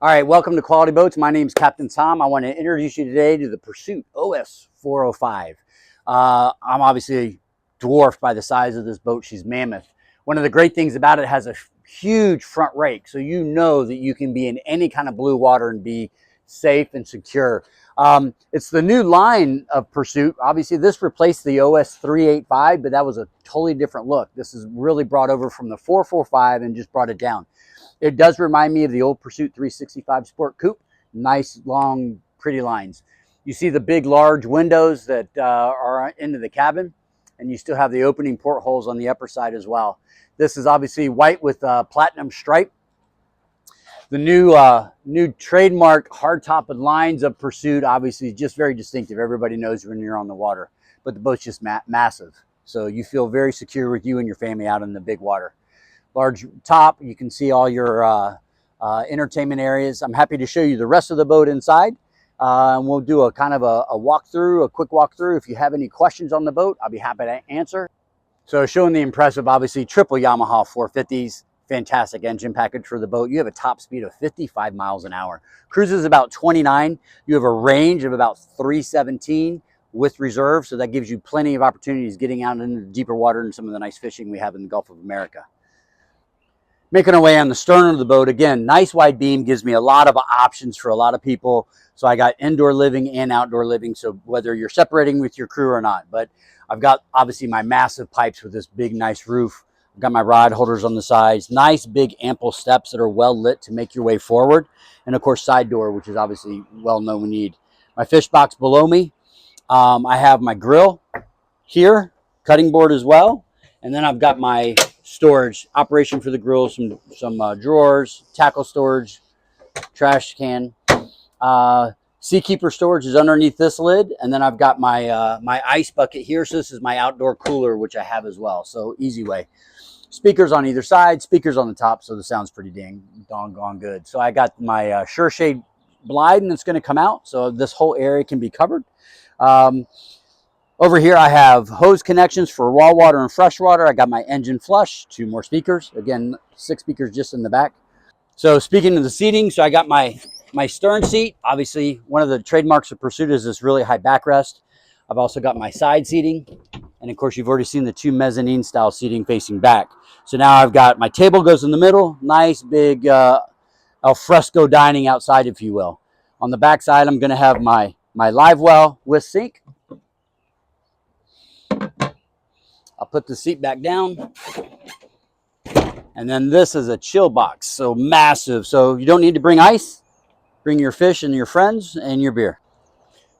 All right, welcome to Quality Boats. My name is Captain Tom. I want to introduce you today to the Pursuit OS 405. I'm obviously dwarfed by the size of this boat. She's mammoth. One of the great things about it has a huge front rake, so you know that you can be in any kind of blue water and be safe and secure. It's the new line of Pursuit. Obviously, this replaced the OS 385, but that was a totally different look. This is really brought over from the 445 and just brought it down. It does remind me of the old Pursuit 365 Sport Coupe. Nice, long, pretty lines. You see the big, large windows that are into the cabin, and you still have the opening portholes on the upper side as well. This is obviously white with platinum stripe. The new trademark hard-topped lines of Pursuit, obviously just very distinctive. Everybody knows when you're on the water, but the boat's just massive. So you feel very secure with you and your family out in the big water. Large top, you can see all your entertainment areas. I'm happy to show you the rest of the boat inside. And we'll do a kind of a walkthrough, a quick walkthrough. If you have any questions on the boat, I'll be happy to answer. So showing the impressive, obviously, triple Yamaha 450s. Fantastic engine package for the boat. You have a top speed of 55 miles an hour. Cruises about 29. You have a range of about 317 with reserve. So that gives you plenty of opportunities getting out into the deeper water and some of the nice fishing we have in the Gulf of America. Making our way on the stern of the boat, again, nice wide beam gives me a lot of options for a lot of people. So I got indoor living and outdoor living, so whether you're separating with your crew or not. But I've got obviously my massive pipes with this big nice roof. I've got my rod holders on the sides, nice big ample steps that are well lit to make your way forward. And of course side door, which is obviously well known we need. My fish box below me. I have my grill here, cutting board as well. And then I've got my storage operation for the grill, some drawers, tackle storage, trash can. Seakeeper storage is underneath this lid, and then I've got my my ice bucket here. So this is my outdoor cooler, which I have as well. So easy way. Speakers on either side, speakers on the top, so the sound's pretty doggone good. So I got my SureShade blind that's going to come out, so this whole area can be covered. Over here, I have hose connections for raw water and fresh water. I got my engine flush, 2 more speakers. Again, 6 speakers just in the back. So speaking of the seating, so I got my stern seat. Obviously, one of the trademarks of Pursuit is this really high backrest. I've also got my side seating. And of course, you've already seen the 2 mezzanine style seating facing back. So now I've got my table goes in the middle. Nice big alfresco dining outside, if you will. On the back side, I'm going to have my live well with sink. I'll put the seat back down. And then this is a chill box, so massive. So you don't need to bring ice. Bring your fish and your friends and your beer.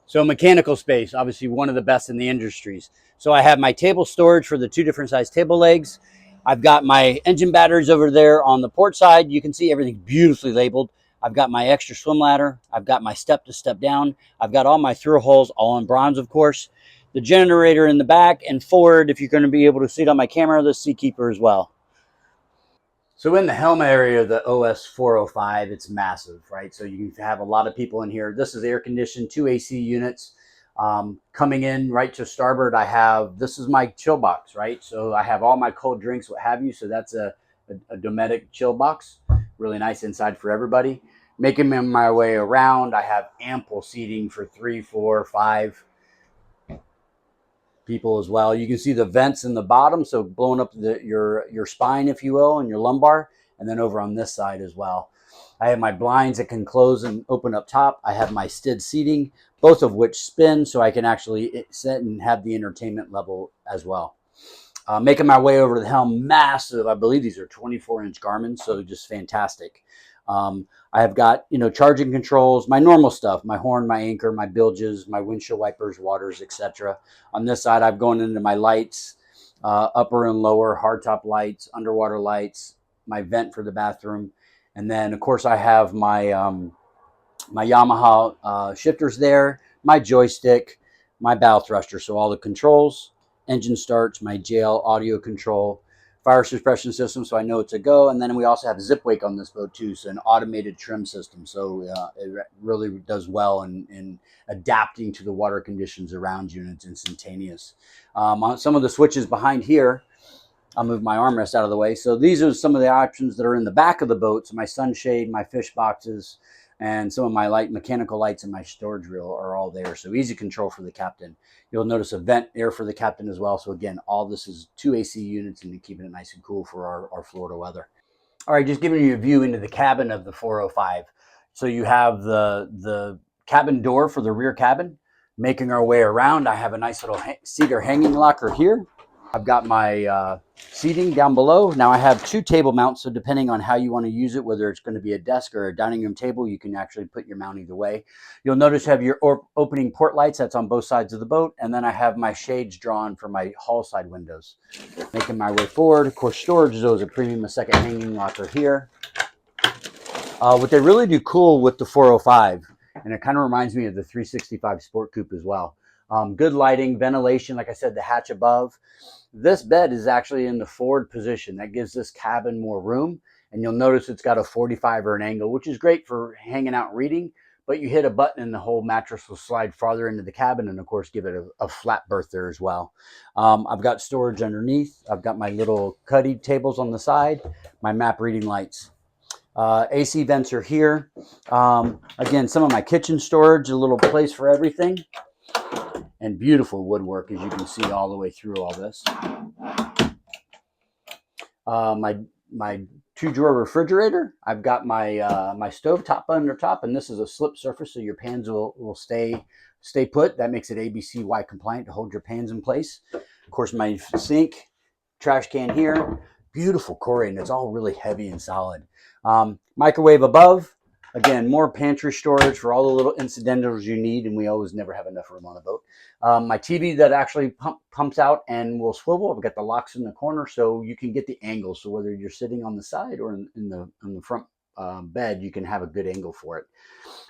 So mechanical space, obviously one of the best in the industries. So I have my table storage for the 2 different size table legs. I've got my engine batteries over there on the port side. You can see everything beautifully labeled. I've got my extra swim ladder. I've got my step to step down. I've got all my through holes, all in bronze, of course. The generator in the back and forward, if you're going to be able to see it on my camera, the Seakeeper as well. So in the Helm area of the OS 405, it's massive, right? So you can have a lot of people in here. This is air conditioned, 2 AC units. Coming in right to starboard, this is my chill box, right? So I have all my cold drinks, what have you. So that's a Dometic chill box. Really nice inside for everybody. Making my way around, I have ample seating for 3, 4, 5 people as well. You can see the vents in the bottom, so blowing up your spine, if you will, and your lumbar, and then over on this side as well. I have my blinds that can close and open up top. I have my STID seating, both of which spin, so I can actually sit and have the entertainment level as well. Making my way over to the Helm, massive. I believe these are 24-inch Garmin, so just fantastic. I have got, charging controls, my normal stuff, my horn, my anchor, my bilges, my windshield wipers, waters, etc. On this side, I've gone into my lights, upper and lower, hardtop lights, underwater lights, my vent for the bathroom. And then, of course, I have my my Yamaha shifters there, my joystick, my bow thruster, so all the controls, engine starts, my JL audio control, fire suppression system, so I know it's a go. And then we also have zip wake on this boat too, so an automated trim system. So it really does well in adapting to the water conditions around you, and it's instantaneous. On some of the switches behind here, I'll move my armrest out of the way. So these are some of the options that are in the back of the boat. So my sunshade, my fish boxes, and some of my light mechanical lights and my storage reel are all there. So easy control for the captain. You'll notice a vent air for the captain as well. So again, all this is 2 AC units and keeping it nice and cool for our Florida weather. All right, just giving you a view into the cabin of the 405. So you have the cabin door for the rear cabin. Making our way around, I have a nice little cedar hanging locker here. I've got my seating down below. Now I have 2 table mounts, so depending on how you want to use it, whether it's going to be a desk or a dining room table, you can actually put your mount either way. You'll notice you have your opening port lights. That's on both sides of the boat. And then I have my shades drawn for my hull side windows. Making my way forward. Of course, storage is always a premium. A second hanging locker here. What they really do cool with the 405, and it kind of reminds me of the 365 Sport Coupe as well. Good lighting, ventilation, like I said, the hatch above. This bed is actually in the forward position. That gives this cabin more room. And you'll notice it's got a 45 or an angle, which is great for hanging out reading. But you hit a button and the whole mattress will slide farther into the cabin and, of course, give it a flat berth there as well. I've got storage underneath. I've got my little cuddy tables on the side, my map reading lights. AC vents are here. Again, some of my kitchen storage, a little place for everything. And beautiful woodwork, as you can see all the way through all this. My 2-drawer refrigerator. I've got my my stove top under top, and this is a slip surface, so your pans will stay put. That makes it ABCY compliant to hold your pans in place. Of course, my sink, trash can here. Beautiful Corian, and it's all really heavy and solid. Microwave above. Again, more pantry storage for all the little incidentals you need, and we always never have enough room on a boat. My TV that actually pumps out and will swivel. I've got the locks in the corner, so you can get the angle. So whether you're sitting on the side or in the front bed, you can have a good angle for it.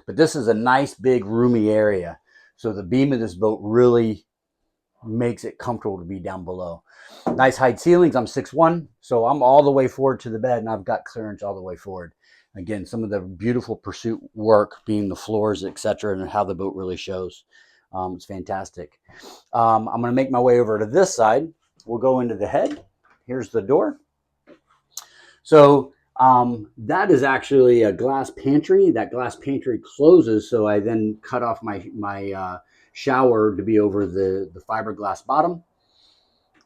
But this is a nice, big, roomy area. So the beam of this boat really makes it comfortable to be down below. Nice height ceilings. I'm 6'1", so I'm all the way forward to the bed, and I've got clearance all the way forward. Again, some of the beautiful Pursuit work being the floors, etc., and how the boat really shows. It's fantastic. I'm going to make my way over to this side. We'll go into the head. Here's the door. So that is actually a glass pantry. That glass pantry closes, so I then cut off my shower to be over the fiberglass bottom.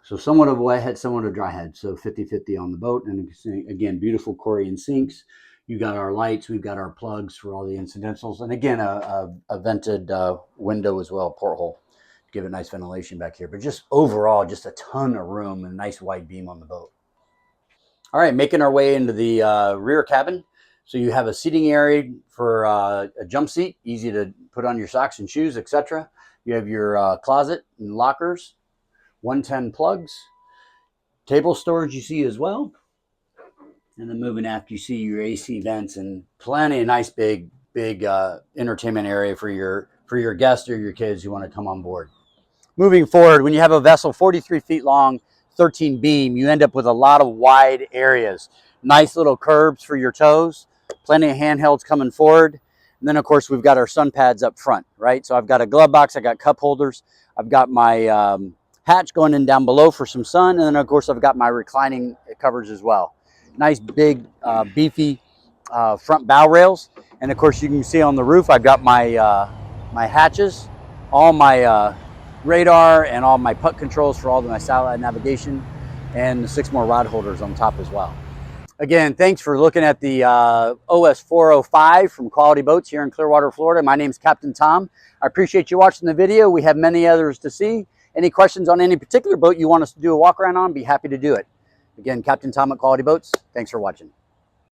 So somewhat of a wet head, somewhat of a dry head. So 50-50 on the boat. And again, beautiful Corian sinks. You got our lights. We've got our plugs for all the incidentals. And again, a vented window as well, porthole, to give it nice ventilation back here. But just overall, just a ton of room and a nice wide beam on the boat. All right, making our way into the rear cabin. So you have a seating area for a jump seat, easy to put on your socks and shoes, etc. You have your closet and lockers, 110 plugs, table storage you see as well. And then moving after, you see your AC vents and plenty of nice big entertainment area for your guests or your kids who want to come on board. Moving forward, when you have a vessel 43 feet long, 13 beam, you end up with a lot of wide areas. Nice little curbs for your toes, plenty of handhelds coming forward. And then, of course, we've got our sun pads up front, right? So I've got a glove box, I got cup holders, I've got my hatch going in down below for some sun, and then, of course, I've got my reclining covers as well. Nice, big, beefy front bow rails. And, of course, you can see on the roof, I've got my, my hatches, all my radar and all my putt controls for all of my satellite navigation, and the 6 more rod holders on top as well. Again, thanks for looking at the OS 405 from Quality Boats here in Clearwater, Florida. My name is Captain Tom. I appreciate you watching the video. We have many others to see. Any questions on any particular boat you want us to do a walk around on, be happy to do it. Again, Captain Tom at Quality Boats. Thanks for watching.